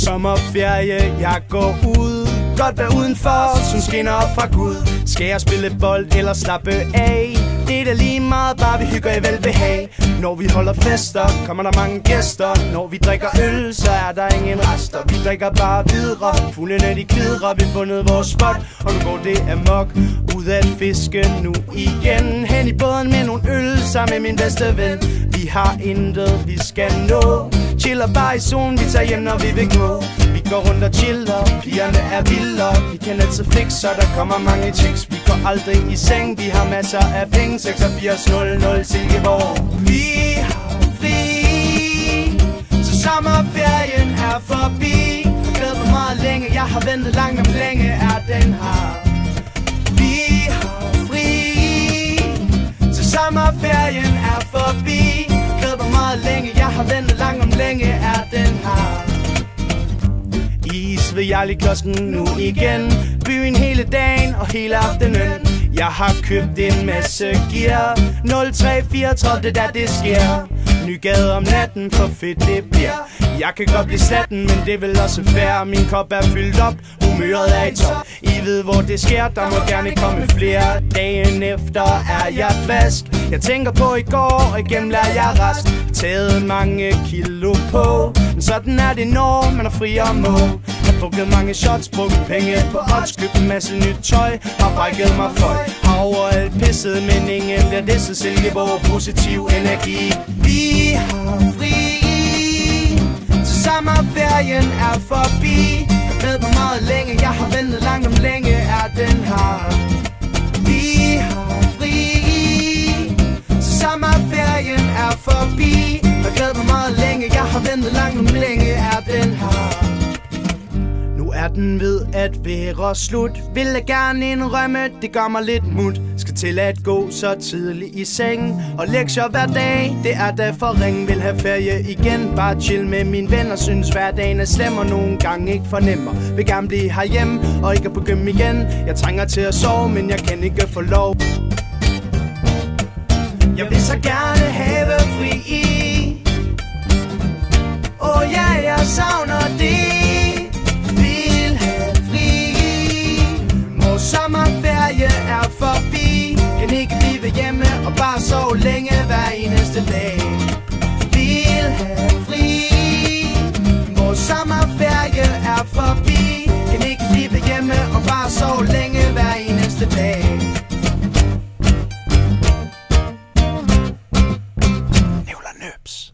Sommerferie, jeg går ud. Godt være udenfor, som skinner op fra Gud. Skal jeg spille bold eller slappe af? Det er da lige meget, bare vi hygger i velbehag. Når vi holder fester, kommer der mange gæster. Når vi drikker øl, så er der ingen rester. Vi drikker bare videre, fuglene de klidrer. Vi har fundet vores spot, og nu går det amok. Ud at fiske nu igen. Hen i båden med nogle øl, sammen med min bedste ven. Vi har intet, vi skal nå. Chiller bare i zonen, vi tager hjem, når vi vil gå. Vi går rundt og chiller, pigerne er vildere. Vi kan altid flikke, så der kommer mange chicks. Vi går aldrig i seng, vi har masser af penge. 8600 Silkeborg. Vi har fri, så sommerferien er forbi. Har glædet mig meget længe, jeg har ventet langt om længe, er den her. Vi har fri, så sommerferien er forbi. Har glædet mig meget længe, jeg har ventet langt om længe, er den her. Is ved Jarlieklosken nu igen. Byen hele dagen og hele aftenen. Jeg har købt en masse gear. 0334, det der det sker. Nygade om natten, for fedt det bliver. Jeg kan godt blive slatten, men det er vel også fair. Min kop er fyldt op, humøret er i top. I ved hvor det sker, der må gerne komme flere. Dagen efter er jeg dvask. Jeg tænker på i går, og igennem lader jeg rest. Taget mange kilo på, men sådan er det når man er fri og må. Har drukket mange shots, brugt penge på odds. Købt en masse nyt tøj, har brækket mig fløj. Har overalt pisset, men ingen bliver disset. Silkeborg, positiv energi. Vi har fri, så sommerferien er forbi. Jeg ved mig meget længe, jeg har ventet langt om længe, er den her. Vi har fri, så sommerferien er forbi. Jeg glæder mig meget længe, jeg har ventet langt om længe, er den her. Nu er den ved at være slut. Vil jeg gerne indrømme, det gør mig lidt mut. Skal til at gå så tidligt i seng. Og lektier hver dag, det er da for ring. Vil have ferie igen, bare chill med mine venner. Synes hverdagen er slem og nogle gange ikke fornemmer. Vil gerne blive herhjemme og ikke på gym igen. Jeg trænger til at sove, men jeg kan ikke få lov. Jeg vil så gerne have fri. Ja, jeg savner det. Vil have fri. Vores sommerferie er forbi. Kan ikke blive hjemme og bare sove længe hver eneste dag. Vil have fri. Vores sommerferie er forbi. Kan ikke blive hjemme og bare sove længe hver eneste dag. Nævler Nøbs.